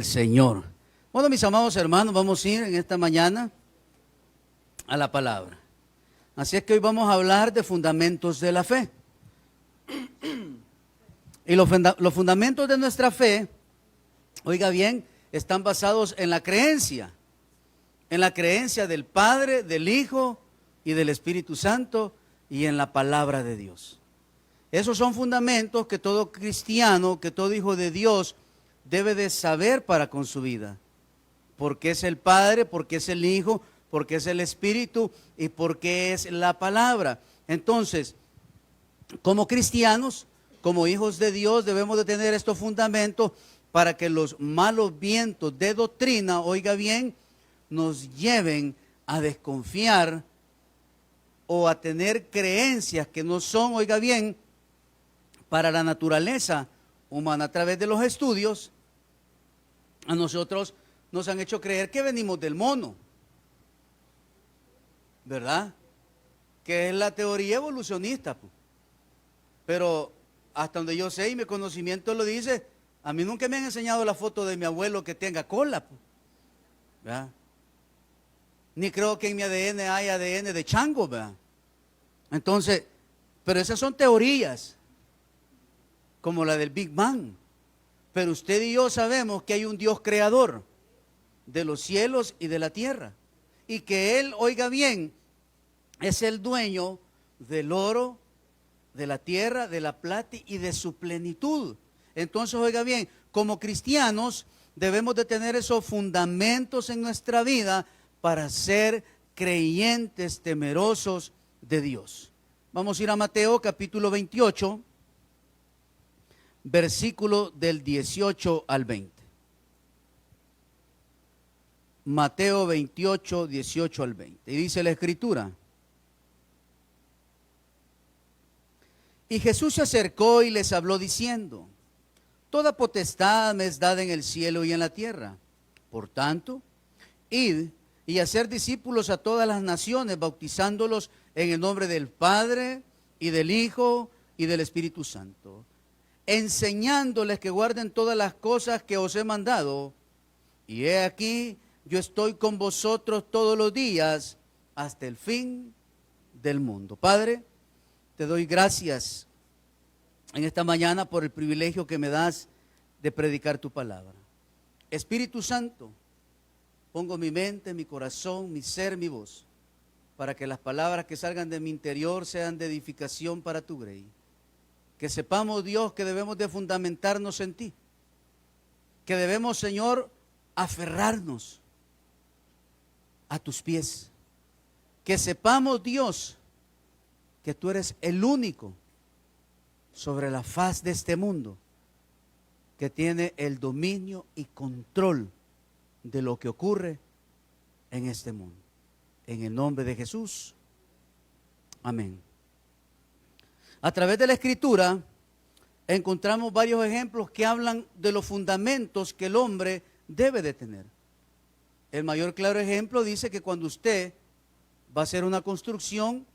Señor. Bueno, mis amados hermanos, vamos a ir en esta mañana a la palabra. Así es que hoy vamos a hablar de fundamentos de la fe. Y los fundamentos de nuestra fe, oiga bien, están basados en la creencia del Padre, del Hijo y del Espíritu Santo y en la palabra de Dios. Esos son fundamentos que todo cristiano, que todo hijo de Dios debe de saber para con su vida. Porque es el Padre, porque es el Hijo, porque es el Espíritu y porque es la palabra. Entonces, como cristianos, como hijos de Dios, debemos de tener estos fundamentos para que los malos vientos de doctrina, oiga bien, nos lleven a desconfiar o a tener creencias que no son, oiga bien, para la naturaleza humana. A través de los estudios, a nosotros nos han hecho creer que venimos del mono, ¿verdad? Que es la teoría evolucionista. Pero hasta donde yo sé y mi conocimiento lo dice, a mí nunca me han enseñado la foto de mi abuelo que tenga cola, ¿verdad? Ni creo que en mi ADN hay ADN de chango, ¿verdad? Entonces, pero esas son teorías, como la del Big Bang. Pero usted y yo sabemos que hay un Dios creador de los cielos y de la tierra. Y que Él, oiga bien, es el dueño del oro, de la tierra, de la plata y de su plenitud. Entonces, oiga bien, como cristianos debemos de tener esos fundamentos en nuestra vida para ser creyentes temerosos de Dios. Vamos a ir a Mateo capítulo 28, versículo del 18 al 20. Mateo 28, 18 al 20. Y dice la Escritura: Y Jesús se acercó y les habló diciendo: Toda potestad me es dada en el cielo y en la tierra. Por tanto, id y hacer discípulos a todas las naciones, bautizándolos en el nombre del Padre y del Hijo y del Espíritu Santo, enseñándoles que guarden todas las cosas que os he mandado. Y he aquí, yo estoy con vosotros todos los días hasta el fin del mundo. Padre, te doy gracias en esta mañana por el privilegio que me das de predicar tu palabra. Espíritu Santo, pongo mi mente, mi corazón, mi ser, mi voz, para que las palabras que salgan de mi interior sean de edificación para tu grey. Que sepamos, Dios, que debemos de fundamentarnos en ti. Que debemos, Señor, aferrarnos a tus pies. Que sepamos, Dios, que tú eres el único sobre la faz de este mundo que tiene el dominio y control de lo que ocurre en este mundo. En el nombre de Jesús. Amén. A través de la Escritura encontramos varios ejemplos que hablan de los fundamentos que el hombre debe de tener. El mayor claro ejemplo dice que cuando usted va a hacer una construcción,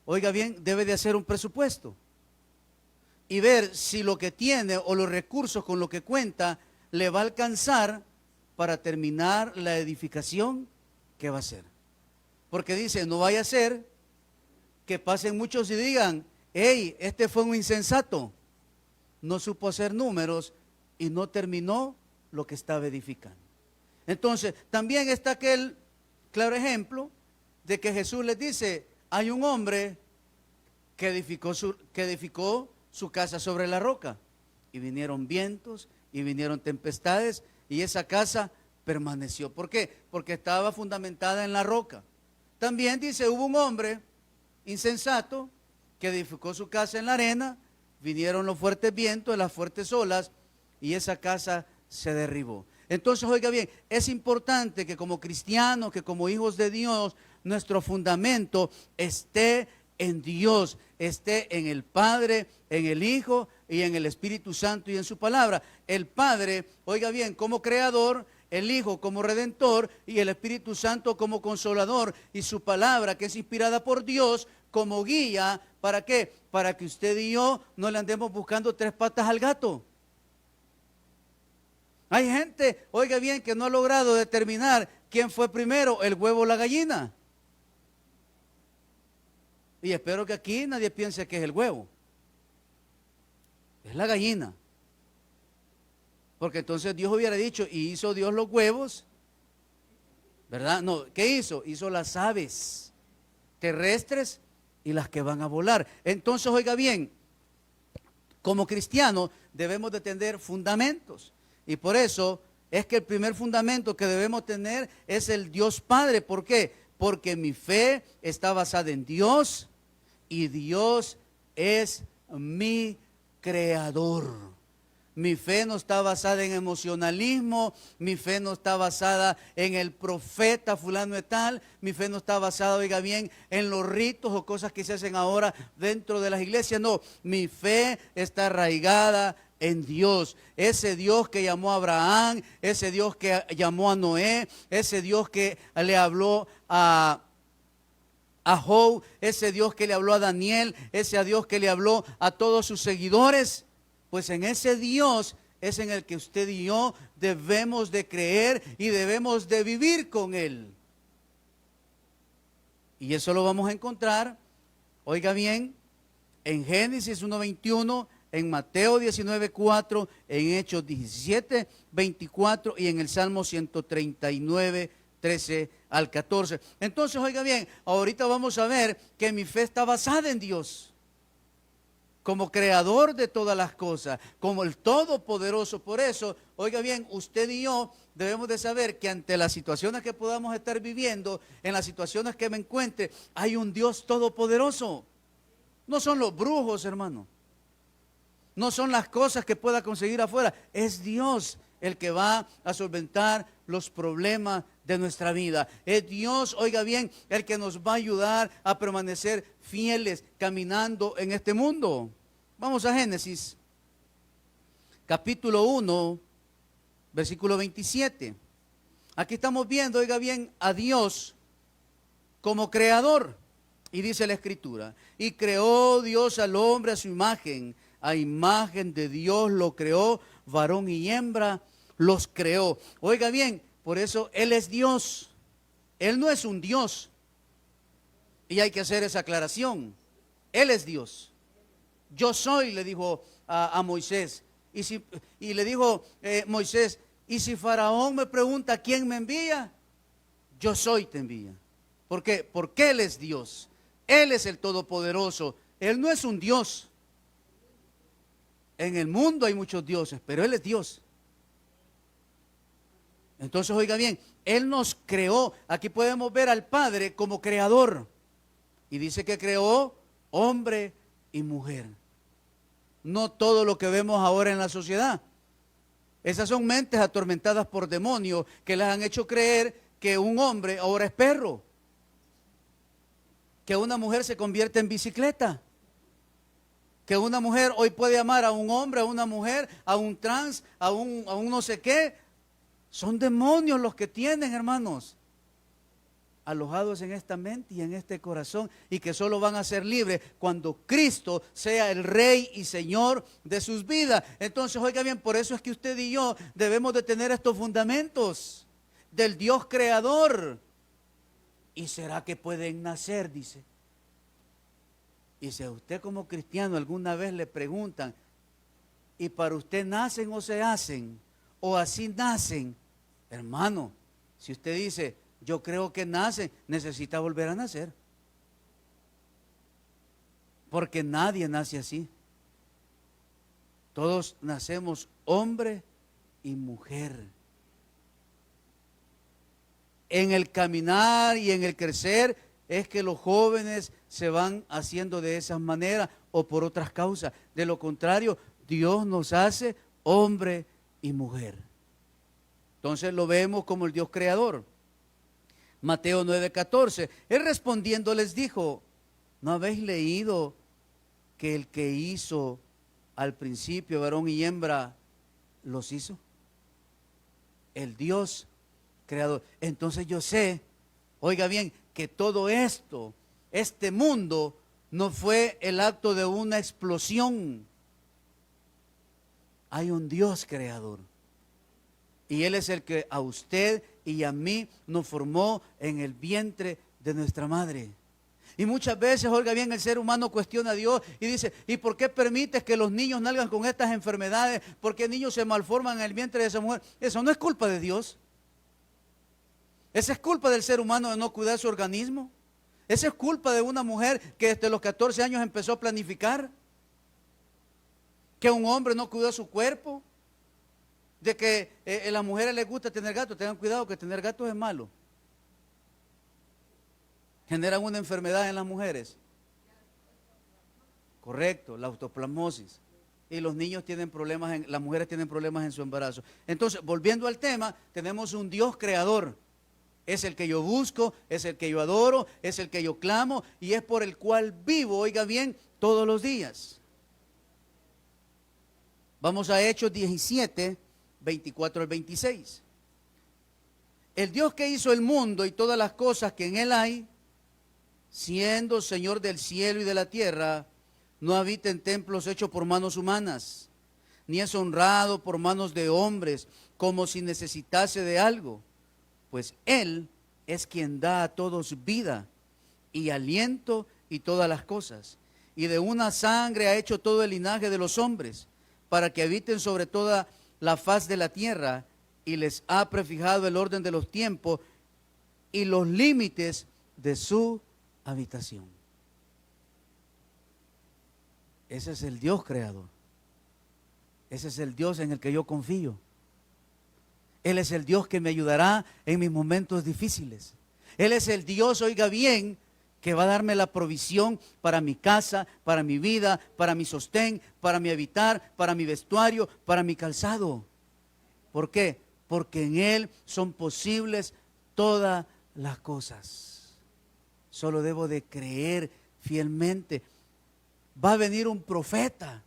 oiga bien, debe de hacer un presupuesto y ver si lo que tiene o los recursos con lo que cuenta le va a alcanzar para terminar la edificación que va a hacer. Porque dice, no vaya a ser que pasen muchos y digan: hey, este fue un insensato, no supo hacer números y no terminó lo que estaba edificando. Entonces, también está aquel claro ejemplo de que Jesús les dice: hay un hombre que edificó su casa sobre la roca, y vinieron vientos y vinieron tempestades y esa casa permaneció. ¿Por qué? Porque estaba fundamentada en la roca. También dice, hubo un hombre insensato que edificó su casa en la arena, vinieron los fuertes vientos, las fuertes olas, y esa casa se derribó. Entonces, oiga bien, es importante que como cristianos, que como hijos de Dios, nuestro fundamento esté en Dios, esté en el Padre, en el Hijo y en el Espíritu Santo y en su palabra. El Padre, oiga bien, como creador, el Hijo como redentor y el Espíritu Santo como consolador, y su palabra, que es inspirada por Dios, como guía. ¿Para qué? Para que usted y yo no le andemos buscando tres patas al gato. Hay gente, oiga bien, que no ha logrado determinar quién fue primero, el huevo o la gallina. Y espero que aquí nadie piense que es el huevo. Es la gallina. Porque entonces Dios hubiera dicho, y hizo Dios los huevos, ¿verdad? No, ¿qué hizo? Hizo las aves terrestres y las que van a volar. Entonces, oiga bien, como cristianos debemos de tener fundamentos. Y por eso es que el primer fundamento que debemos tener es el Dios Padre. ¿Por qué? Porque mi fe está basada en Dios y Dios es mi creador. Mi fe no está basada en emocionalismo, mi fe no está basada en el profeta fulano de tal, mi fe no está basada, oiga bien, en los ritos o cosas que se hacen ahora dentro de las iglesias. No, mi fe está arraigada en Dios, ese Dios que llamó a Abraham, ese Dios que llamó a Noé, ese Dios que le habló a Job, ese Dios que le habló a Daniel, ese Dios que le habló a todos sus seguidores. Pues en ese Dios es en el que usted y yo debemos de creer y debemos de vivir con Él. Y eso lo vamos a encontrar, oiga bien, en Génesis 1:21, en Mateo 19:4, en Hechos 17:24 y en el Salmo 139, 13 al 14. Entonces, oiga bien, ahorita vamos a ver que mi fe está basada en Dios, como creador de todas las cosas, como el Todopoderoso. Por eso, oiga bien, usted y yo debemos de saber que ante las situaciones que podamos estar viviendo, en las situaciones que me encuentre, hay un Dios todopoderoso. No son los brujos, hermano. No son las cosas que pueda conseguir afuera. Es Dios el que va a solventar los problemas de nuestra vida. Es Dios, oiga bien, el que nos va a ayudar a permanecer fieles caminando en este mundo. Vamos a Génesis, capítulo 1, versículo 27. Aquí estamos viendo, oiga bien, a Dios como creador. Y dice la Escritura, y creó Dios al hombre a su imagen de Dios lo creó, varón y hembra los creó. Oiga bien, por eso Él es Dios, Él no es un Dios. Y hay que hacer esa aclaración, Él es Dios. Yo soy, le dijo a Moisés, y le dijo Moisés, y si Faraón me pregunta quién me envía, yo soy te envía. ¿Por qué? Porque Él es Dios, Él es el Todopoderoso, Él no es un Dios. En el mundo hay muchos dioses, pero Él es Dios. Entonces, oiga bien, Él nos creó. Aquí podemos ver al Padre como creador. Y dice que creó hombre y mujer. No todo lo que vemos ahora en la sociedad. Esas son mentes atormentadas por demonios que les han hecho creer que un hombre ahora es perro, que una mujer se convierte en bicicleta, que una mujer hoy puede amar a un hombre, a una mujer, a un trans, a un no sé qué. Son demonios los que tienen, hermanos, alojados en esta mente y en este corazón, y que solo van a ser libres cuando Cristo sea el Rey y Señor de sus vidas. Entonces, oiga bien, por eso es que usted y yo debemos de tener estos fundamentos del Dios creador. ¿Y será que pueden nacer? Dice. Y si a usted como cristiano alguna vez le preguntan, ¿y para usted nacen o se hacen? ¿O así nacen? Hermano, si usted dice, yo creo que nacen, necesita volver a nacer. Porque nadie nace así. Todos nacemos hombre y mujer. En el caminar y en el crecer es que los jóvenes se van haciendo de esas maneras o por otras causas. De lo contrario, Dios nos hace hombre y mujer. Entonces lo vemos como el Dios creador. Mateo 9:14. Él respondiendo les dijo, ¿no habéis leído que el que hizo al principio varón y hembra los hizo? El Dios creador. Entonces yo sé, oiga bien, que todo esto, este mundo, no fue el acto de una explosión. Hay un Dios creador. Y Él es el que a usted y a mí nos formó en el vientre de nuestra madre. Y muchas veces, oiga bien, el ser humano cuestiona a Dios y dice, ¿y por qué permites que los niños nalgan con estas enfermedades? ¿Por qué niños se malforman en el vientre de esa mujer? Eso no es culpa de Dios. Esa es culpa del ser humano de no cuidar su organismo. Esa es culpa de una mujer que desde los 14 años empezó a planificar. Que un hombre no cuidó su cuerpo. De que a las mujeres les gusta tener gatos. Tengan cuidado que tener gatos es malo. Generan una enfermedad en las mujeres. Correcto, la autoplasmosis. Y los niños tienen problemas, las mujeres tienen problemas en su embarazo. Entonces, volviendo al tema, tenemos un Dios creador. Es el que yo busco, es el que yo adoro, es el que yo clamo y es por el cual vivo, oiga bien, todos los días. Vamos a Hechos 17, 24 al 26. El Dios que hizo el mundo y todas las cosas que en él hay, siendo Señor del cielo y de la tierra, no habita en templos hechos por manos humanas, ni es honrado por manos de hombres, como si necesitase de algo, pues Él es quien da a todos vida y aliento y todas las cosas, y de una sangre ha hecho todo el linaje de los hombres, para que habiten sobre toda la faz de la tierra, y les ha prefijado el orden de los tiempos y los límites de su habitación. Ese es el Dios creador. Ese es el Dios en el que yo confío. Él es el Dios que me ayudará en mis momentos difíciles. Él es el Dios, oiga bien, que va a darme la provisión para mi casa, para mi vida, para mi sostén, para mi habitar, para mi vestuario, para mi calzado. ¿Por qué? Porque en Él son posibles todas las cosas. Solo debo de creer fielmente. Va a venir un profeta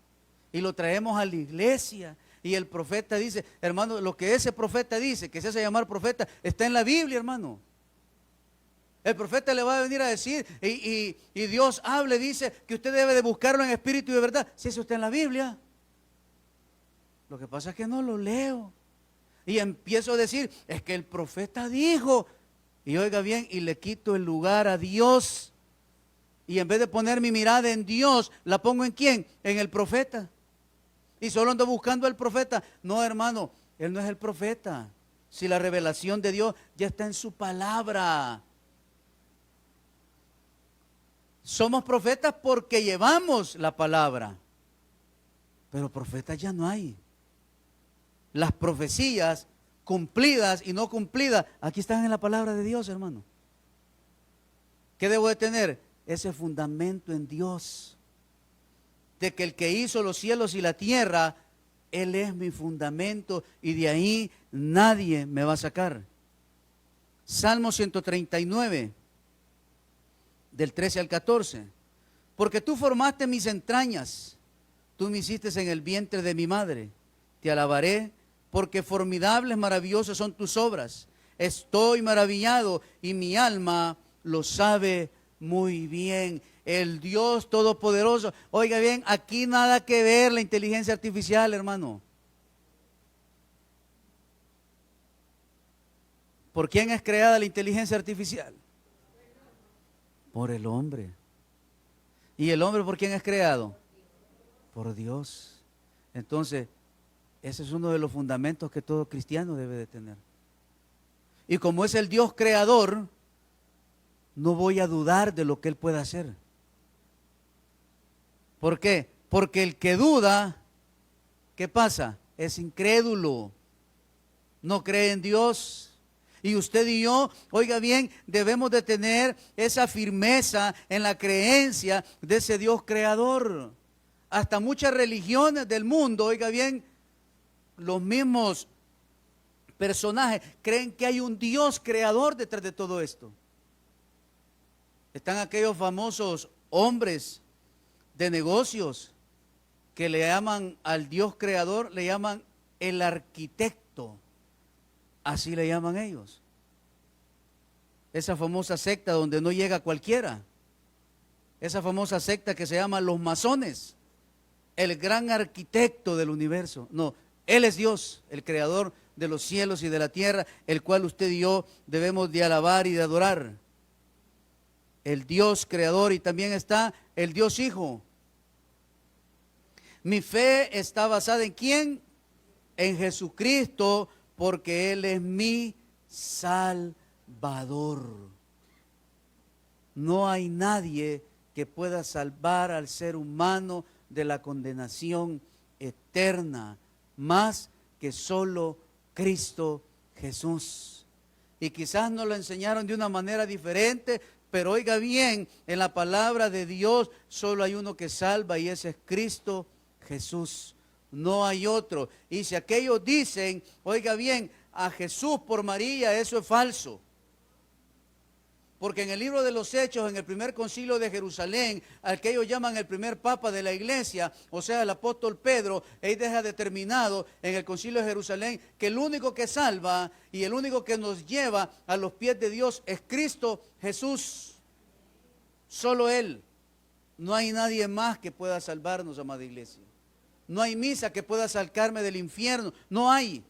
y lo traemos a la iglesia. Y el profeta dice, hermano, lo que ese profeta dice, que se hace llamar profeta, está en la Biblia, hermano. El profeta le va a venir a decir, y Dios hable, dice que usted debe de buscarlo en espíritu y de verdad. Si eso está en la Biblia. Lo que pasa es que no lo leo. Y empiezo a decir, es que el profeta dijo, y oiga bien, y le quito el lugar a Dios. Y en vez de poner mi mirada en Dios, ¿la pongo en quién? En el profeta. Y solo ando buscando al profeta. No, hermano, él no es el profeta. Si la revelación de Dios ya está en su palabra. Somos profetas porque llevamos la palabra. Pero profetas ya no hay. Las profecías cumplidas y no cumplidas, aquí están en la palabra de Dios, hermano. ¿Qué debo de tener? Ese fundamento en Dios. De que el que hizo los cielos y la tierra, Él es mi fundamento y de ahí nadie me va a sacar. Salmo 139, del 13 al 14. Porque tú formaste mis entrañas, tú me hiciste en el vientre de mi madre. Te alabaré, porque formidables, maravillosas son tus obras. Estoy maravillado y mi alma lo sabe muy bien. El Dios Todopoderoso. Oiga bien, aquí nada que ver la inteligencia artificial, hermano. ¿Por quién es creada la inteligencia artificial? Por el hombre. ¿Y el hombre por quién es creado? Por Dios. Entonces, ese es uno de los fundamentos que todo cristiano debe de tener. Y como es el Dios creador, no voy a dudar de lo que Él pueda hacer. ¿Por qué? Porque el que duda, ¿qué pasa? Es incrédulo. No cree en Dios. Y usted y yo, oiga bien, debemos de tener esa firmeza en la creencia de ese Dios creador. Hasta muchas religiones del mundo, oiga bien, los mismos personajes creen que hay un Dios creador detrás de todo esto. Están aquellos famosos hombres de negocios que le llaman al Dios creador, le llaman el arquitecto. Así le llaman ellos. Esa famosa secta donde no llega cualquiera. Esa famosa secta que se llama los masones. El gran arquitecto del universo. No, Él es Dios, el creador de los cielos y de la tierra, el cual usted y yo debemos de alabar y de adorar. El Dios creador, y también está el Dios Hijo. Mi fe está basada ¿en quién? En Jesucristo, porque Él es mi Salvador. No hay nadie que pueda salvar al ser humano de la condenación eterna, más que solo Cristo Jesús. Y quizás nos lo enseñaron de una manera diferente, pero oiga bien, en la palabra de Dios solo hay uno que salva y ese es Cristo Jesús. No hay otro. Y si aquellos dicen, oiga bien, a Jesús por María, eso es falso. Porque en el libro de los Hechos, en el primer concilio de Jerusalén, al que ellos llaman el primer papa de la iglesia, o sea, el apóstol Pedro, él deja determinado en el concilio de Jerusalén que el único que salva y el único que nos lleva a los pies de Dios es Cristo Jesús. Solo Él. No hay nadie más que pueda salvarnos, amada iglesia. No hay misa que pueda sacarme del infierno. No hay.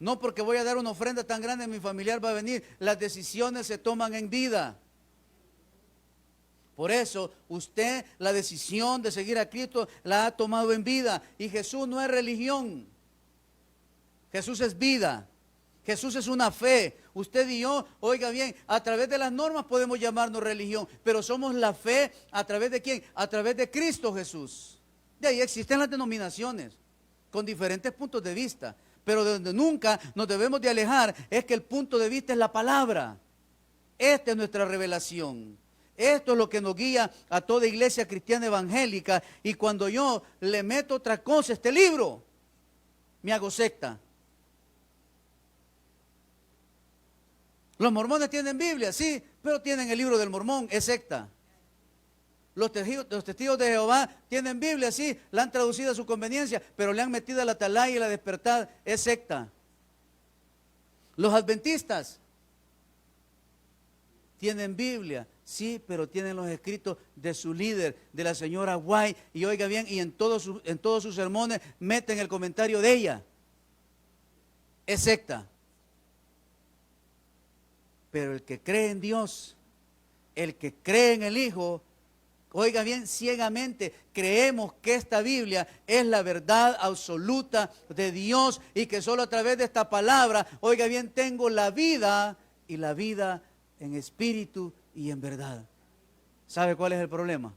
No porque voy a dar una ofrenda tan grande, mi familiar va a venir. Las decisiones se toman en vida. Por eso usted la decisión de seguir a Cristo la ha tomado en vida. Y Jesús no es religión. Jesús es vida. Jesús es una fe. Usted y yo, oiga bien, a través de las normas podemos llamarnos religión, pero somos la fe a través de ¿quién? A través de Cristo Jesús. De ahí existen las denominaciones con diferentes puntos de vista. Pero de donde nunca nos debemos de alejar es que el punto de vista es la palabra. Esta es nuestra revelación. Esto es lo que nos guía a toda iglesia cristiana evangélica. Y cuando yo le meto otra cosa a este libro, me hago secta. Los mormones tienen Biblia, sí, pero tienen el libro del mormón, es secta. Los testigos de Jehová tienen Biblia, sí, la han traducido a su conveniencia, pero le han metido a la atalaya y la despertada, es secta. Los adventistas tienen Biblia, sí, pero tienen los escritos de su líder, de la señora White, y oiga bien, y en todos sus sermones meten el comentario de ella. Es secta. Pero el que cree en Dios, el que cree en el Hijo, oiga bien, ciegamente creemos que esta Biblia es la verdad absoluta de Dios y que solo a través de esta palabra, oiga bien, tengo la vida y la vida en espíritu y en verdad. ¿Sabe cuál es el problema?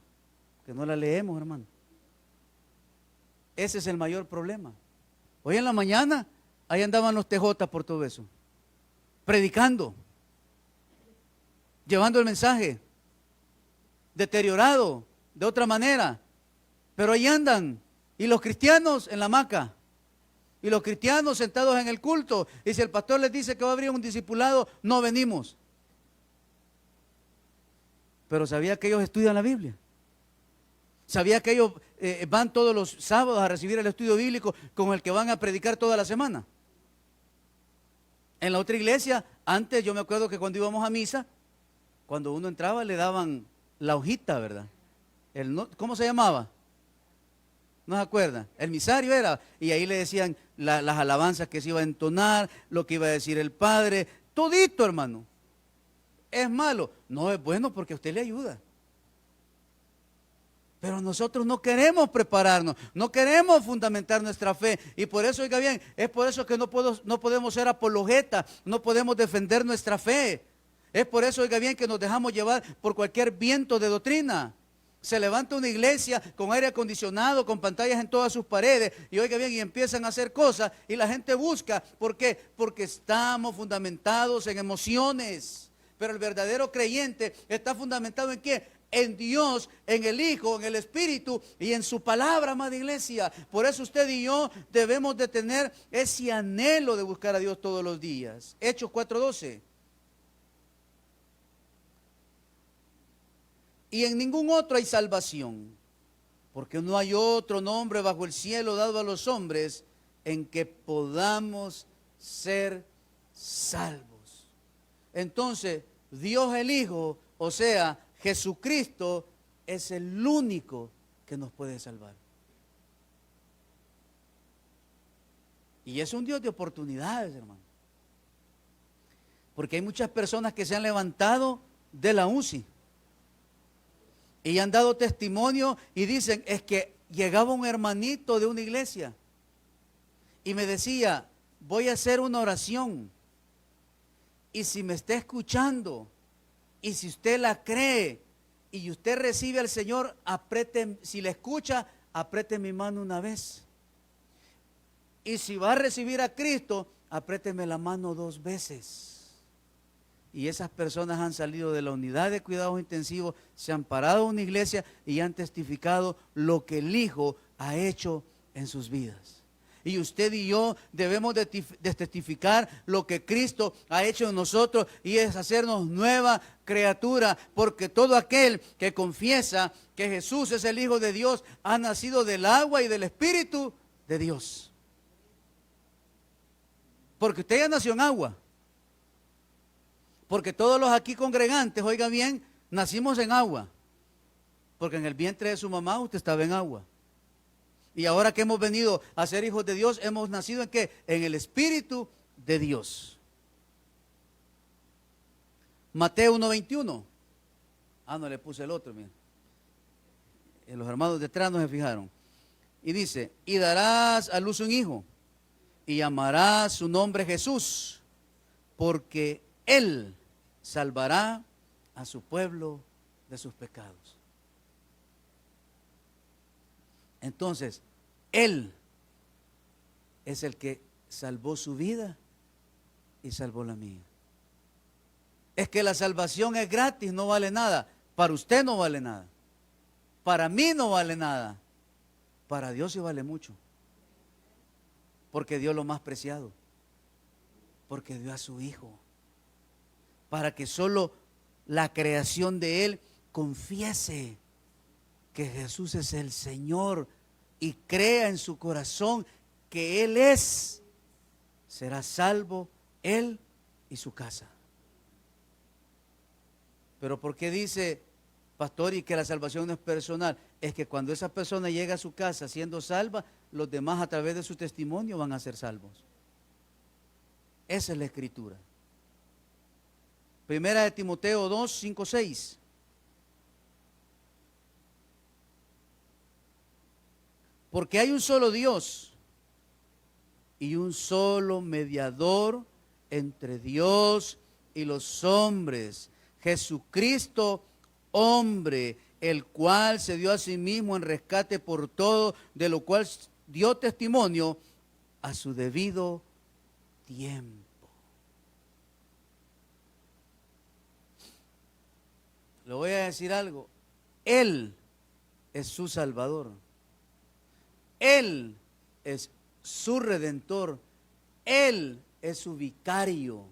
Que no la leemos, hermano. Ese es el mayor problema. Hoy en la mañana, ahí andaban los TJ por todo eso, predicando, llevando el mensaje, deteriorado de otra manera, pero ahí andan, y los cristianos en la hamaca, y los cristianos sentados en el culto, y si el pastor les dice que va a abrir un discipulado, no venimos. Pero sabía que ellos estudian la Biblia, sabía que ellos van todos los sábados a recibir el estudio bíblico con el que van a predicar toda la semana. En la otra iglesia, antes yo me acuerdo que cuando íbamos a misa, cuando uno entraba le daban la hojita, ¿verdad? ¿Cómo se llamaba? ¿No se acuerdan? El misario era, y ahí le decían las alabanzas que se iba a entonar, lo que iba a decir el padre, todito, hermano. ¿Es malo? No, es bueno porque a usted le ayuda. Pero nosotros no queremos prepararnos, no queremos fundamentar nuestra fe. Y por eso, oiga bien, es por eso que no podemos ser apologetas, no podemos defender nuestra fe. Es por eso, oiga bien, que nos dejamos llevar por cualquier viento de doctrina. Se levanta una iglesia con aire acondicionado, con pantallas en todas sus paredes, y oiga bien, y empiezan a hacer cosas, y la gente busca. ¿Por qué? Porque estamos fundamentados en emociones. Pero el verdadero creyente está fundamentado ¿en qué? En Dios, en el Hijo, en el Espíritu y en su palabra, amada iglesia. Por eso usted y yo debemos de tener ese anhelo de buscar a Dios todos los días. Hechos 4:12. Y en ningún otro hay salvación, porque no hay otro nombre bajo el cielo dado a los hombres en que podamos ser salvos. Entonces, Dios el Hijo, o sea, Jesucristo, es el único que nos puede salvar. Y es un Dios de oportunidades, hermano. Porque hay muchas personas que se han levantado de la UCI y han dado testimonio y dicen, es que llegaba un hermanito de una iglesia y me decía, voy a hacer una oración. Y si me está escuchando, y si usted la cree, y usted recibe al Señor, apriete, si la escucha, apriete mi mano una vez. Y si va a recibir a Cristo, apriéteme la mano 2 veces. Y esas personas han salido de la unidad de cuidados intensivos, se han parado a una iglesia y han testificado lo que el Hijo ha hecho en sus vidas. Y usted y yo debemos de testificar lo que Cristo ha hecho en nosotros, y es hacernos nueva criatura, porque todo aquel que confiesa que Jesús es el Hijo de Dios ha nacido del agua y del Espíritu de Dios. Porque usted ya nació en agua. Porque todos los aquí congregantes, oiga bien, nacimos en agua. Porque en el vientre de su mamá usted estaba en agua. Y ahora que hemos venido a ser hijos de Dios, hemos nacido ¿en qué? En el Espíritu de Dios. Mateo 1:21. No le puse el otro, miren. Los hermanos detrás no se fijaron. Y dice, y darás a luz un hijo, y llamarás su nombre Jesús, porque Él salvará a su pueblo de sus pecados. Entonces, Él es el que salvó su vida y salvó la mía. Es que la salvación es gratis, no vale nada. Para usted no vale nada. Para mí no vale nada. Para Dios sí vale mucho. Porque dio lo más preciado. Porque dio a su Hijo. Para que solo la creación de Él confiese que Jesús es el Señor y crea en su corazón que Él es, será salvo Él y su casa. Pero ¿por qué dice, pastor, y que la salvación no es personal? Es que cuando esa persona llega a su casa siendo salva, los demás a través de su testimonio van a ser salvos. Esa es la escritura. Primera de Timoteo 2, 5, 6. Porque hay un solo Dios y un solo mediador entre Dios y los hombres, Jesucristo hombre, el cual se dio a sí mismo en rescate por todo, de lo cual dio testimonio a su debido tiempo. Le voy a decir algo, Él es su Salvador. Él es su Redentor. Él es su vicario.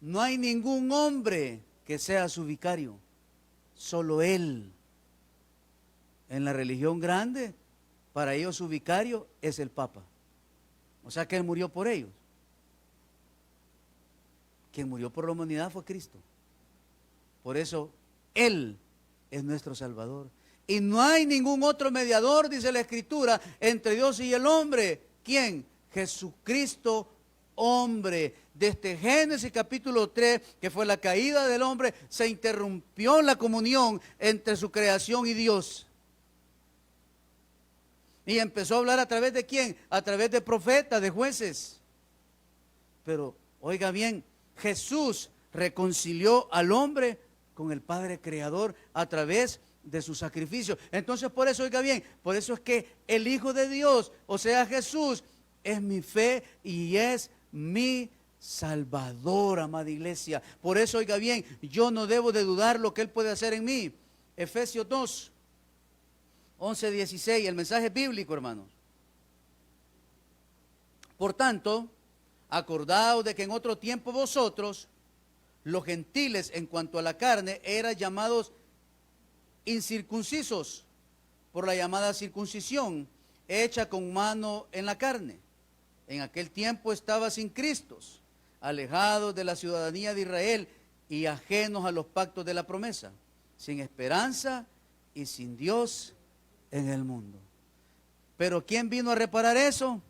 No hay ningún hombre que sea su vicario. Solo Él. En la religión grande, para ellos su vicario es el Papa. O sea que Él murió por ellos. Quien murió por la humanidad fue Cristo. Por eso Él es nuestro Salvador. Y no hay ningún otro mediador, dice la Escritura, entre Dios y el hombre. ¿Quién? Jesucristo, hombre. Desde Génesis capítulo 3, que fue la caída del hombre, se interrumpió la comunión entre su creación y Dios. Y empezó a hablar a través de ¿quién? A través de profetas, de jueces. Pero, oiga bien, Jesús reconcilió al hombre con el Padre Creador a través de su sacrificio. Entonces, por eso, oiga bien, por eso es que el Hijo de Dios, o sea Jesús, es mi fe y es mi Salvador, amada iglesia. Por eso, oiga bien, yo no debo de dudar lo que Él puede hacer en mí. Efesios 2, 11, 16, el mensaje bíblico, hermanos. Por tanto, acordaos de que en otro tiempo vosotros, los gentiles en cuanto a la carne, eran llamados incircuncisos por la llamada circuncisión hecha con mano en la carne. En aquel tiempo estaba sin Cristos, alejados de la ciudadanía de Israel y ajenos a los pactos de la promesa, sin esperanza y sin Dios en el mundo. Pero ¿quién vino a reparar eso?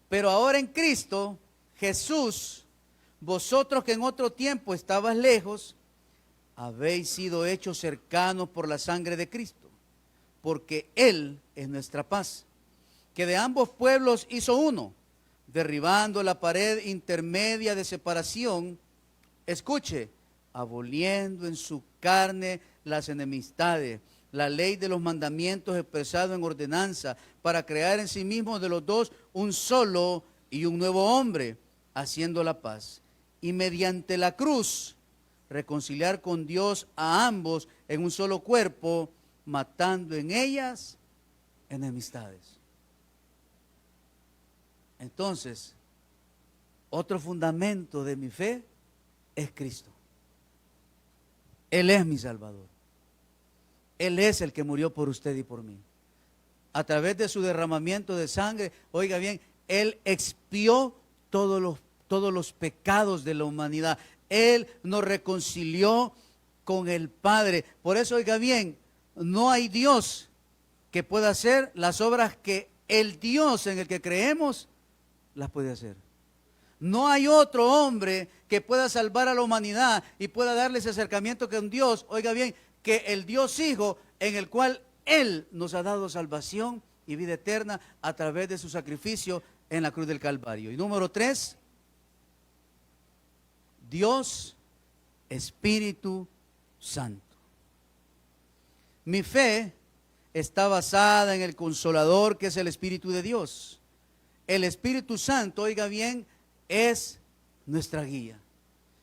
Pero ahora en Cristo, Jesús, vosotros que en otro tiempo estabas lejos, habéis sido hechos cercanos por la sangre de Cristo, porque Él es nuestra paz, que de ambos pueblos hizo uno, derribando la pared intermedia de separación, escuche, aboliendo en su carne las enemistades, la ley de los mandamientos expresado en ordenanza, para crear en sí mismo de los dos un solo y un nuevo hombre, haciendo la paz. Y mediante la cruz, reconciliar con Dios a ambos en un solo cuerpo, matando en ellas enemistades. Entonces, otro fundamento de mi fe es Cristo. Él es mi Salvador. Él es el que murió por usted y por mí. A través de su derramamiento de sangre, oiga bien, Él expió todos los pecados de la humanidad. Él nos reconcilió con el Padre. Por eso, oiga bien, no hay Dios que pueda hacer las obras que el Dios en el que creemos las puede hacer. No hay otro hombre que pueda salvar a la humanidad y pueda darle ese acercamiento con Dios, oiga bien, que el Dios Hijo, en el cual Él nos ha dado salvación y vida eterna a través de su sacrificio en la cruz del Calvario. Y número 3, Dios Espíritu Santo. Mi fe está basada en el Consolador, que es el Espíritu de Dios. El Espíritu Santo, oiga bien, es nuestra guía.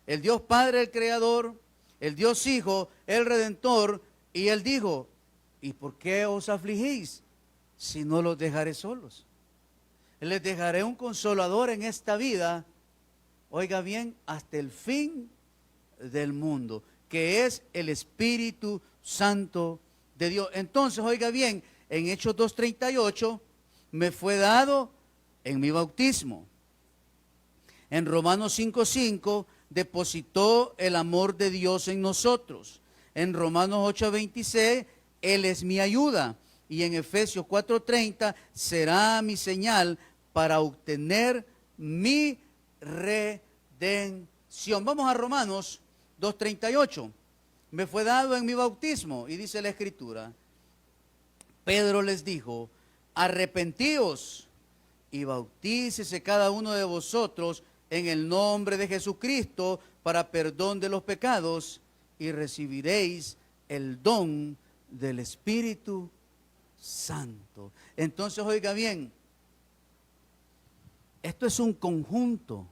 El Dios Padre, el Creador, el Dios Hijo, el Redentor, y Él dijo, ¿y por qué os afligís si no los dejaré solos? Les dejaré un consolador en esta vida, oiga bien, hasta el fin del mundo, que es el Espíritu Santo de Dios. Entonces, oiga bien, en Hechos 2:38 me fue dado en mi bautismo. En Romanos 5:5 depositó el amor de Dios en nosotros. En Romanos 8:26 Él es mi ayuda. Y en Efesios 4:30 será mi señal para obtener mi redención. Vamos a Romanos 2:38. Me fue dado en mi bautismo, y dice la Escritura, Pedro les dijo, arrepentíos y bautícese cada uno de vosotros en el nombre de Jesucristo para perdón de los pecados, y recibiréis el don del Espíritu Santo. Entonces, oiga bien, esto es un conjunto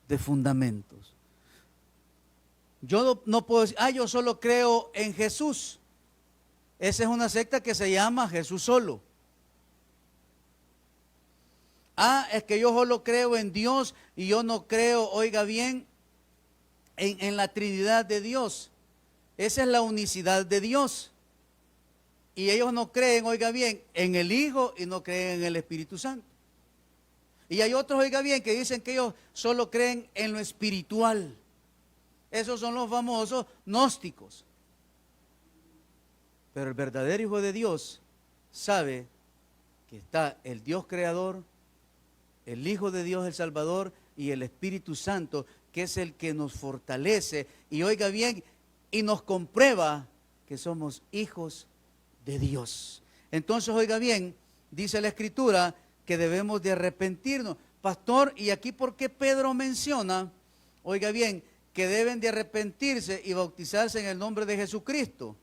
de fundamentos. Yo no puedo decir, yo solo creo en Jesús. Esa es una secta que se llama Jesús solo. Es que yo solo creo en Dios y yo no creo, oiga bien, en la Trinidad de Dios. Esa es la unicidad de Dios. Y ellos no creen, oiga bien, en el Hijo y no creen en el Espíritu Santo. Y hay otros, oiga bien, que dicen que ellos solo creen en lo espiritual. Esos son los famosos gnósticos. Pero el verdadero Hijo de Dios sabe que está el Dios Creador, el Hijo de Dios, el Salvador, y el Espíritu Santo, que es el que nos fortalece y, oiga bien, y nos comprueba que somos hijos de Dios. Entonces, oiga bien, dice la Escritura que debemos de arrepentirnos. Pastor, ¿y aquí por qué Pedro menciona, oiga bien, que deben de arrepentirse y bautizarse en el nombre de Jesucristo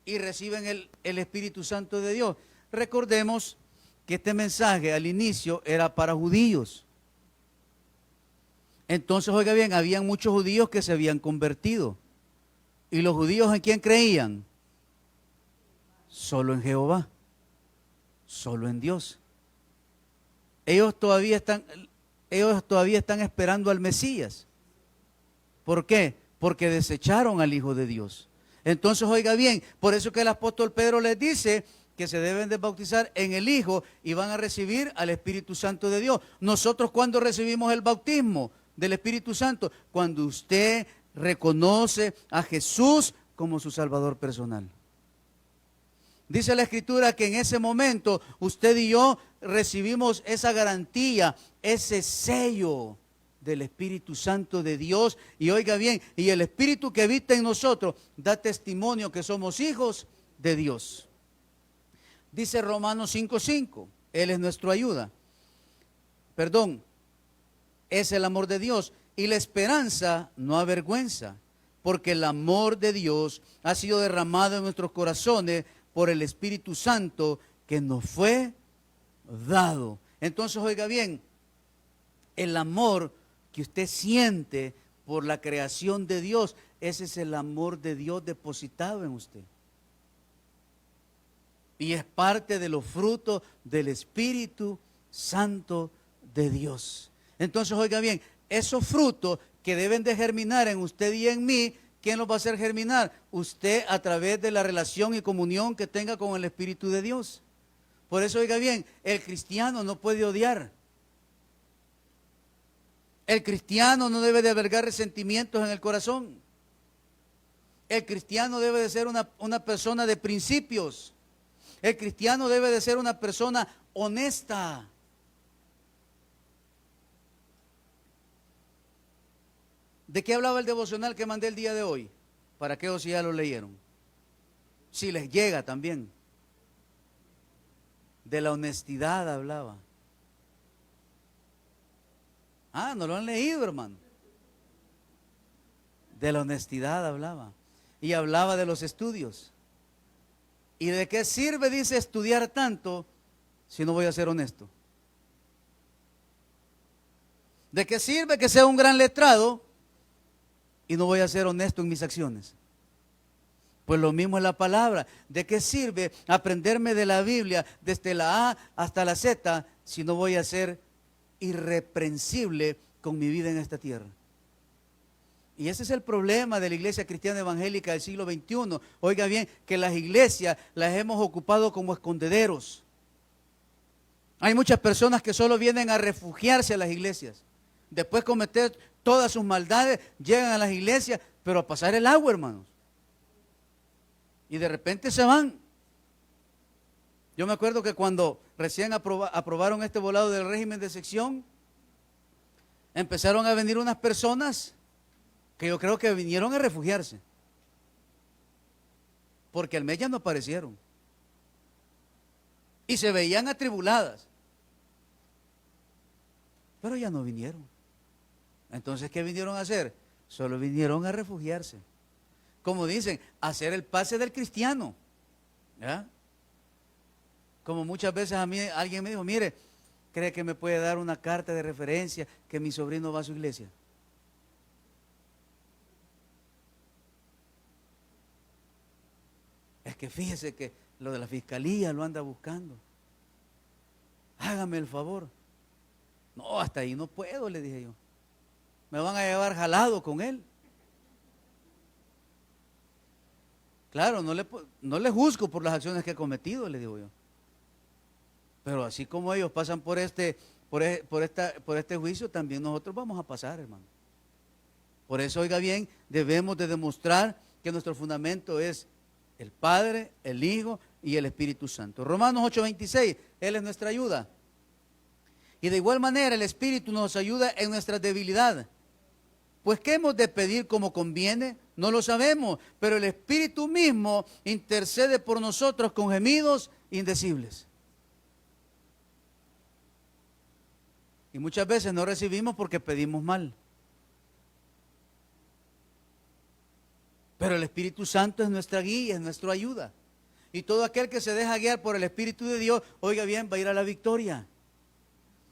y reciben el Espíritu Santo de Dios? Recordemos que este mensaje al inicio era para judíos. Entonces, oiga bien, habían muchos judíos que se habían convertido. ¿Y los judíos en quién creían? Solo en Jehová, solo en Dios. Ellos todavía están esperando al Mesías. ¿Por qué? Porque desecharon al Hijo de Dios. Entonces, oiga bien, por eso que el apóstol Pedro les dice que se deben de bautizar en el Hijo y van a recibir al Espíritu Santo de Dios. Nosotros, ¿cuándo recibimos el bautismo del Espíritu Santo? Cuando usted reconoce a Jesús como su Salvador personal. Dice la Escritura que en ese momento usted y yo recibimos esa garantía, ese sello del Espíritu Santo de Dios. Y oiga bien, y el Espíritu que habita en nosotros da testimonio que somos hijos de Dios. Dice Romanos 5:5, Él es nuestra ayuda. Perdón, es el amor de Dios. Y la esperanza no avergüenza, porque el amor de Dios ha sido derramado en nuestros corazones por el Espíritu Santo que nos fue dado. Entonces, oiga bien, el amor que usted siente por la creación de Dios, ese es el amor de Dios depositado en usted. Y es parte de los frutos del Espíritu Santo de Dios. Entonces, oiga bien, esos frutos que deben de germinar en usted y en mí, ¿quién los va a hacer germinar? Usted, a través de la relación y comunión que tenga con el Espíritu de Dios. Por eso, oiga bien, el cristiano no puede odiar. El cristiano no debe de albergar resentimientos en el corazón. El cristiano debe de ser una persona de principios. El cristiano debe de ser una persona honesta. ¿De qué hablaba el devocional que mandé el día de hoy? Para aquellos si ya lo leyeron. Si les llega también. De la honestidad hablaba. Ah, no lo han leído, hermano. De la honestidad hablaba. Y hablaba de los estudios. ¿Y de qué sirve, dice, estudiar tanto si no voy a ser honesto? ¿De qué sirve que sea un gran letrado y no voy a ser honesto en mis acciones? Pues lo mismo es la palabra. ¿De qué sirve aprenderme de la Biblia desde la A hasta la Z si no voy a ser irreprensible con mi vida en esta tierra? Y ese es el problema de la iglesia cristiana evangélica del siglo XXI. Oiga bien, que las iglesias las hemos ocupado como escondederos. Hay muchas personas que solo vienen a refugiarse a las iglesias. Después de cometer todas sus maldades, llegan a las iglesias, pero a pasar el agua, hermanos. Y de repente se van. Yo me acuerdo que cuando recién aprobaron este volado del régimen de sección, empezaron a venir unas personas que yo creo que vinieron a refugiarse. Porque al mes ya no aparecieron. Y se veían atribuladas. Pero ya no vinieron. Entonces, ¿qué vinieron a hacer? Solo vinieron a refugiarse. Como dicen, hacer el pase del cristiano. ¿Ya? Como muchas veces a mí alguien me dijo, mire, ¿cree que me puede dar una carta de referencia que mi sobrino va a su iglesia? Es que fíjese que lo de la fiscalía lo anda buscando. Hágame el favor. No, hasta ahí no puedo, le dije yo. Me van a llevar jalado con él. Claro, no le juzgo por las acciones que he cometido, le digo yo. Pero así como ellos pasan por este juicio, también nosotros vamos a pasar, hermano. Por eso, oiga bien, debemos de demostrar que nuestro fundamento es el Padre, el Hijo y el Espíritu Santo. Romanos 8:26, Él es nuestra ayuda. Y de igual manera el Espíritu nos ayuda en nuestra debilidad. Pues ¿qué hemos de pedir como conviene? No lo sabemos, pero el Espíritu mismo intercede por nosotros con gemidos indecibles. Y muchas veces no recibimos porque pedimos mal. Pero el Espíritu Santo es nuestra guía, es nuestra ayuda. Y todo aquel que se deja guiar por el Espíritu de Dios, oiga bien, va a ir a la victoria.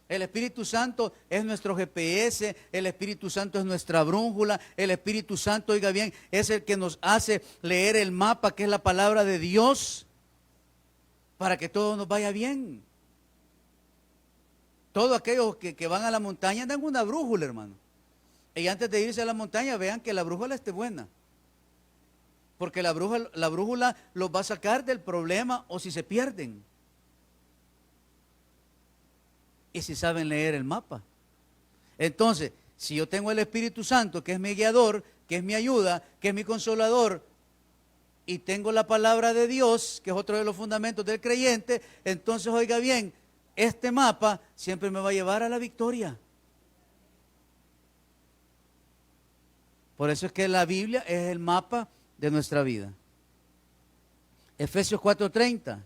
El Espíritu Santo es nuestro GPS, el Espíritu Santo es nuestra brújula, el Espíritu Santo, oiga bien, es el que nos hace leer el mapa, que es la palabra de Dios, para que todo nos vaya bien. Todos aquellos que van a la montaña dan una brújula, hermano. Y antes de irse a la montaña, vean que la brújula esté buena. Porque la brújula los va a sacar del problema o si se pierden. Y si saben leer el mapa. Entonces, si yo tengo el Espíritu Santo, que es mi guiador, que es mi ayuda, que es mi consolador, y tengo la palabra de Dios, que es otro de los fundamentos del creyente, entonces oiga bien, este mapa siempre me va a llevar a la victoria. Por eso es que la Biblia es el mapa de nuestra vida. Efesios 4:30.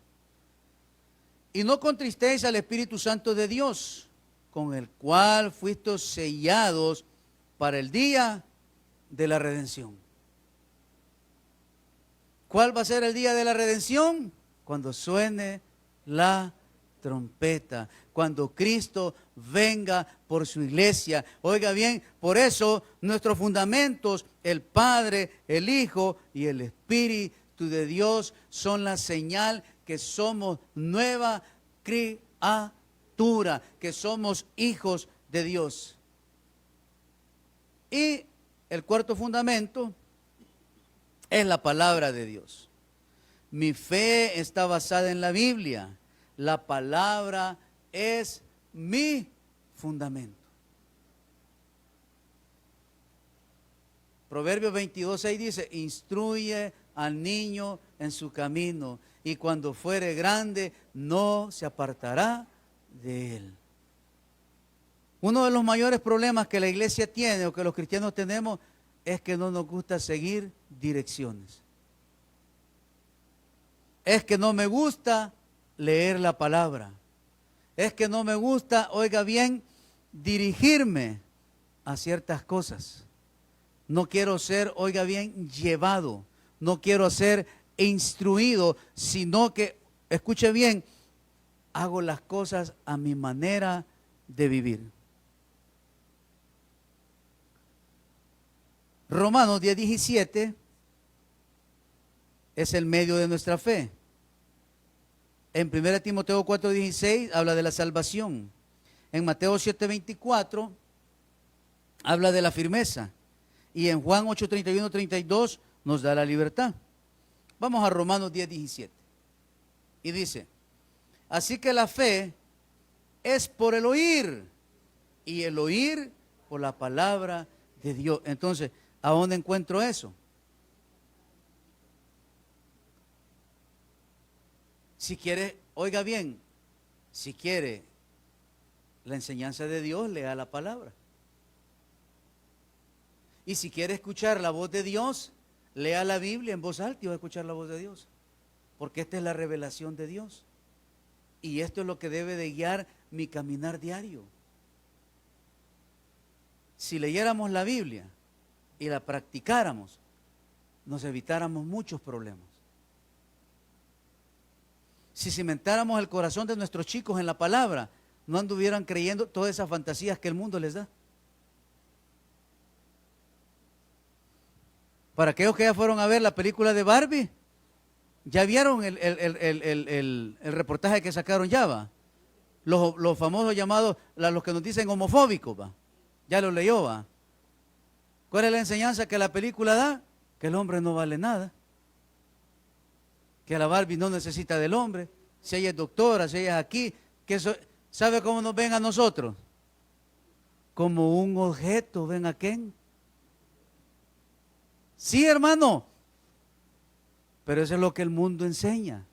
Y no contristéis al Espíritu Santo de Dios, con el cual fuisteis sellados para el día de la redención. ¿Cuál va a ser el día de la redención? Cuando suene la trompeta, cuando Cristo venga por su iglesia. Oiga bien, por eso nuestros fundamentos, el Padre, el Hijo y el Espíritu de Dios, son la señal que somos nueva criatura, que somos hijos de Dios. Y el cuarto fundamento es la palabra de Dios. Mi fe está basada en la Biblia. La palabra es mi fundamento. Proverbios 22:6 dice, instruye al niño en su camino, y cuando fuere grande no se apartará de él. Uno de los mayores problemas que la iglesia tiene o que los cristianos tenemos es que no nos gusta seguir direcciones. Es que no me gusta leer la palabra. Es que no me gusta, oiga bien, dirigirme a ciertas cosas. No quiero ser, oiga bien, llevado. No quiero ser instruido, sino que, escuche bien, hago las cosas a mi manera de vivir. Romanos 10:17 es el medio de nuestra fe. En 1 Timoteo 4:16 habla de la salvación. En Mateo 7:24 habla de la firmeza. Y en Juan 8:31-32 nos da la libertad. Vamos a Romanos 10:17. Y dice, así que la fe es por el oír, y el oír por la palabra de Dios. Entonces, ¿a dónde encuentro eso? Si quiere, oiga bien, si quiere la enseñanza de Dios, lea la palabra. Y si quiere escuchar la voz de Dios, lea la Biblia en voz alta y va a escuchar la voz de Dios. Porque esta es la revelación de Dios. Y esto es lo que debe de guiar mi caminar diario. Si leyéramos la Biblia y la practicáramos, nos evitáramos muchos problemas. Si cimentáramos el corazón de nuestros chicos en la palabra, no anduvieran creyendo todas esas fantasías que el mundo les da. Para aquellos que ya fueron a ver la película de Barbie, ya vieron el reportaje que sacaron ya, va. Los famosos llamados, los que nos dicen homofóbicos, va. Ya lo leyó, va. ¿Cuál es la enseñanza que la película da? Que el hombre no vale nada. Que la Barbie no necesita del hombre. Si ella es doctora, si ella es aquí, ¿sabe cómo nos ven a nosotros? Como un objeto, ven a quién. Sí, hermano. Pero eso es lo que el mundo enseña.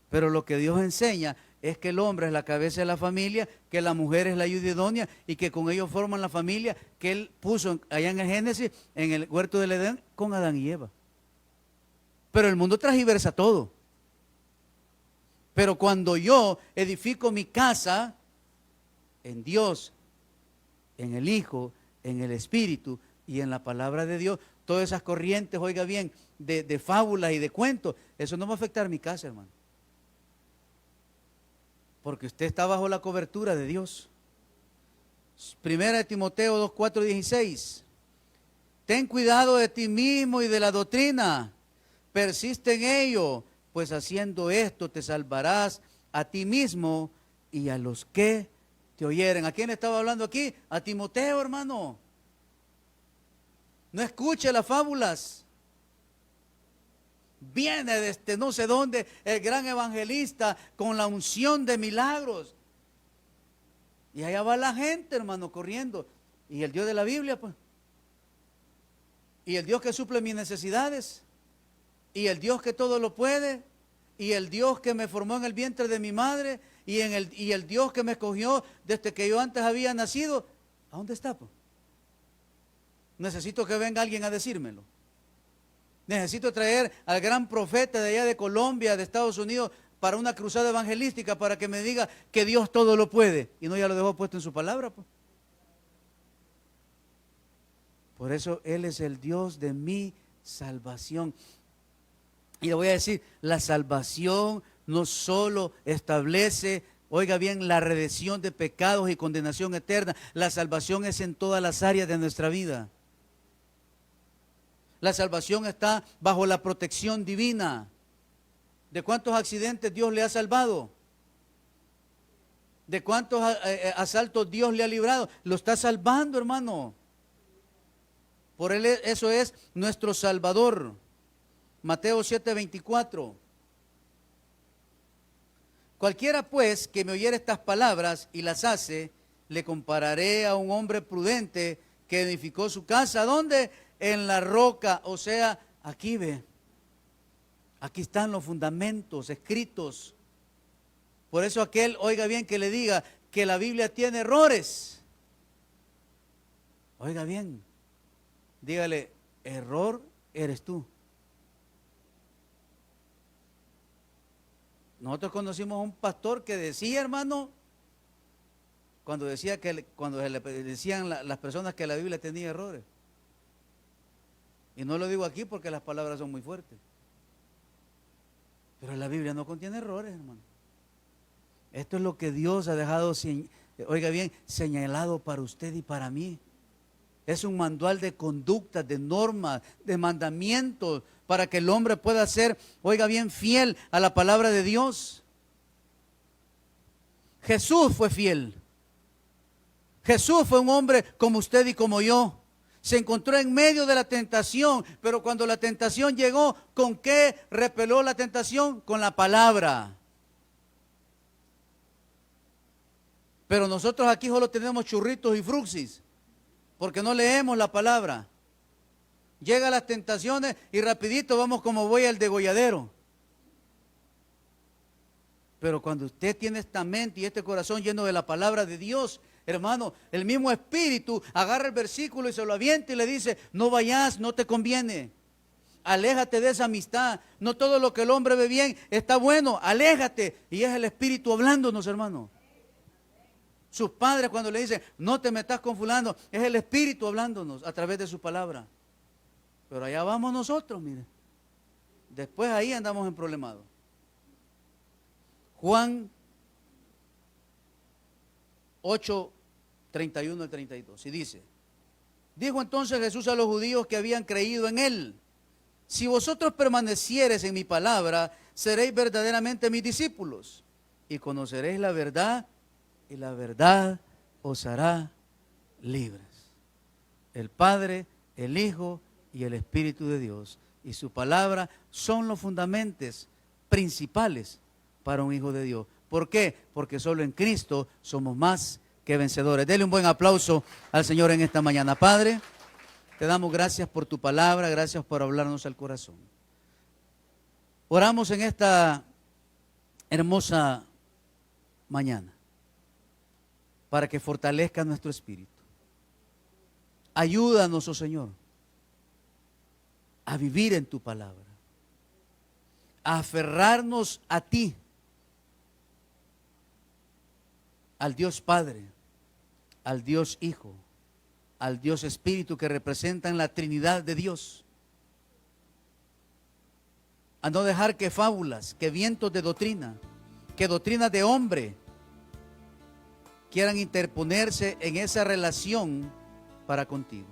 Pero lo que Dios enseña es que el hombre es la cabeza de la familia, que la mujer es la ayuda idónea y que con ellos forman la familia que Él puso allá en el Génesis, en el huerto del Edén, con Adán y Eva. Pero el mundo transgiversa todo. Pero cuando yo edifico mi casa en Dios, en el Hijo, en el Espíritu y en la palabra de Dios, todas esas corrientes, oiga bien, de fábulas y de cuentos, eso no va a afectar mi casa, hermano. Porque usted está bajo la cobertura de Dios. Primera de Timoteo 2:4-16. Ten cuidado de ti mismo y de la doctrina. Persiste en ello, pues haciendo esto te salvarás a ti mismo y a los que te oyeren. ¿A quién estaba hablando aquí? A Timoteo, hermano. No escuche las fábulas. Viene desde no sé dónde el gran evangelista con la unción de milagros. Y allá va la gente, hermano, corriendo. Y el Dios de la Biblia, pues. Y el Dios que suple mis necesidades. y el Dios que todo lo puede, y el Dios que me formó en el vientre de mi madre, y el Dios que me escogió desde que yo antes había nacido, ¿a dónde está, pues? Necesito que venga alguien a decírmelo. Necesito traer al gran profeta de allá de Colombia, de Estados Unidos, para una cruzada evangelística, para que me diga que Dios todo lo puede. Y no, ya lo dejó puesto en su palabra, pues. Por eso Él es el Dios de mi salvación. Y le voy a decir, la salvación no solo establece, oiga bien, la redención de pecados y condenación eterna. La salvación es en todas las áreas de nuestra vida. La salvación está bajo la protección divina. ¿De cuántos accidentes Dios le ha salvado? ¿De cuántos asaltos Dios le ha librado? Lo está salvando, hermano. Por Él eso es nuestro Salvador. Mateo 7:24. Cualquiera pues que me oyere estas palabras y las hace, le compararé a un hombre prudente que edificó su casa. ¿Dónde? En la roca. O sea, aquí ve. Aquí están los fundamentos escritos. Por eso aquel, oiga bien, que le diga que la Biblia tiene errores. Oiga bien, dígale, error eres tú. Nosotros conocimos a un pastor que decía, hermano, cuando decía que cuando le decían las personas que la Biblia tenía errores. Y no lo digo aquí porque las palabras son muy fuertes. Pero la Biblia no contiene errores, hermano. Esto es lo que Dios ha dejado, oiga bien, señalado para usted y para mí. Es un manual de conductas, de normas, de mandamientos, para que el hombre pueda ser, oiga bien, fiel a la palabra de Dios. Jesús fue fiel. Jesús fue un hombre como usted y como yo. Se encontró en medio de la tentación, pero cuando la tentación llegó, ¿con qué repeló la tentación? Con la palabra. Pero nosotros aquí solo tenemos churritos y fruxis, porque no leemos la palabra. Llegan las tentaciones y rapidito vamos como voy al degolladero. Pero cuando usted tiene esta mente y este corazón lleno de la palabra de Dios, hermano, el mismo Espíritu agarra el versículo y se lo avienta y le dice, no vayas, no te conviene. Aléjate de esa amistad. No todo lo que el hombre ve bien está bueno, aléjate. Y es el Espíritu hablándonos, hermano. Sus padres cuando le dicen, no te metas con fulano, es el Espíritu hablándonos a través de su palabra. Pero allá vamos nosotros, mire. Después ahí andamos en problemado. Juan 8:31 al 32. Y dice, dijo entonces Jesús a los judíos que habían creído en Él, si vosotros permaneciereis en mi palabra, seréis verdaderamente mis discípulos y conoceréis la verdad y la verdad os hará libres. El Padre, el Hijo y el Espíritu de Dios y su palabra son los fundamentos principales para un hijo de Dios. ¿Por qué? Porque solo en Cristo somos más que vencedores. Dele un buen aplauso al Señor en esta mañana. Padre, te damos gracias por tu palabra, gracias por hablarnos al corazón. Oramos en esta hermosa mañana para que fortalezca nuestro espíritu. Ayúdanos, oh Señor, a vivir en tu palabra, a aferrarnos a ti, al Dios Padre, al Dios Hijo, al Dios Espíritu que representan la Trinidad de Dios. A no dejar que fábulas, que vientos de doctrina, que doctrinas de hombre quieran interponerse en esa relación para contigo.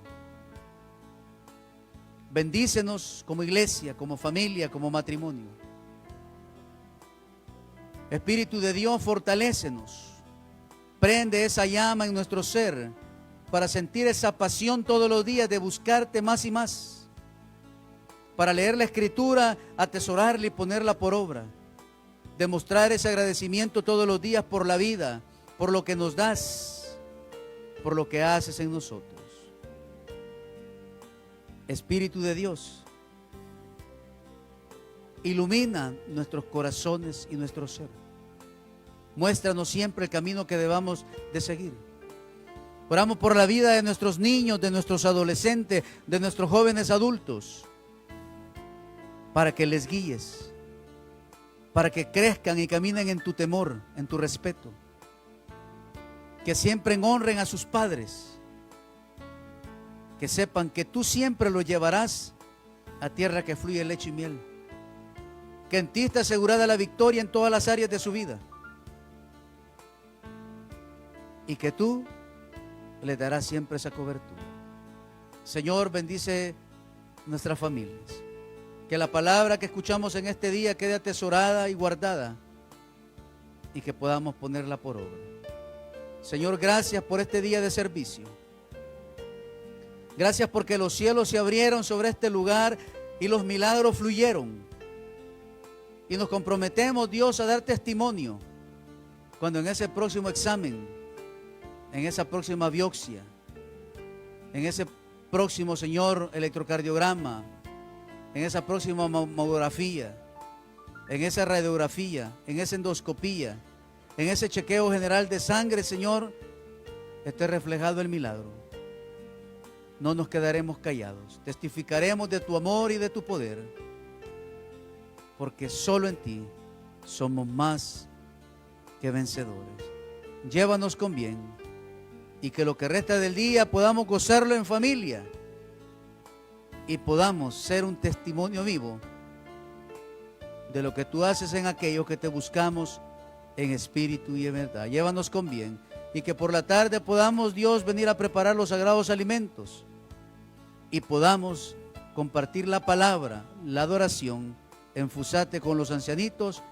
Bendícenos como iglesia, como familia, como matrimonio. Espíritu de Dios, fortalécenos. Prende esa llama en nuestro ser para sentir esa pasión todos los días de buscarte más y más. Para leer la Escritura, atesorarla y ponerla por obra. Demostrar ese agradecimiento todos los días por la vida, por lo que nos das, por lo que haces en nosotros. Espíritu de Dios, Ilumina nuestros corazones y nuestro ser. Muéstranos siempre el camino que debamos de seguir. Oramos por la vida de nuestros niños, de nuestros adolescentes, de nuestros jóvenes adultos, para que les guíes, para que crezcan y caminen en tu temor, en tu respeto, que siempre honren a sus padres, que sepan que tú siempre los llevarás a tierra que fluye leche y miel, que en ti está asegurada la victoria en todas las áreas de su vida, y que tú le darás siempre esa cobertura. Señor, bendice nuestras familias. Que la palabra que escuchamos en este día quede atesorada y guardada, y que podamos ponerla por obra. Señor, gracias por este día de servicio. Gracias porque los cielos se abrieron sobre este lugar y los milagros fluyeron. Y nos comprometemos, Dios, a dar testimonio cuando en ese próximo examen, en esa próxima biopsia, en ese próximo, Señor, electrocardiograma, en esa próxima mamografía, en esa radiografía, en esa endoscopía, en ese chequeo general de sangre, Señor, esté reflejado el milagro. No nos quedaremos callados, testificaremos de tu amor y de tu poder, porque solo en ti somos más que vencedores. Llévanos con bien, y que lo que resta del día podamos gozarlo en familia y podamos ser un testimonio vivo de lo que tú haces en aquellos que te buscamos en espíritu y en verdad. Llévanos con bien, y que por la tarde podamos, Dios, venir a preparar los sagrados alimentos y podamos compartir la palabra, la adoración en Fusate con los ancianitos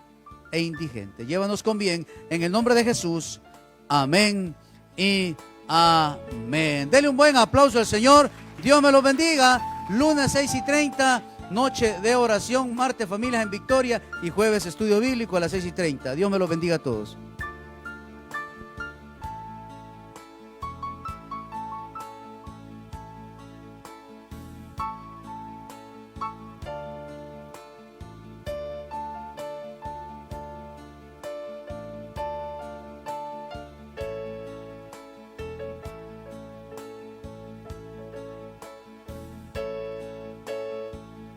e indigentes. Llévanos con bien, en el nombre de Jesús. Amén y amén. Dele un buen aplauso al Señor. Dios me los bendiga. Lunes 6:30, noche de oración. Martes, familias en victoria. Y jueves, estudio bíblico a las 6:30. Dios me los bendiga a todos.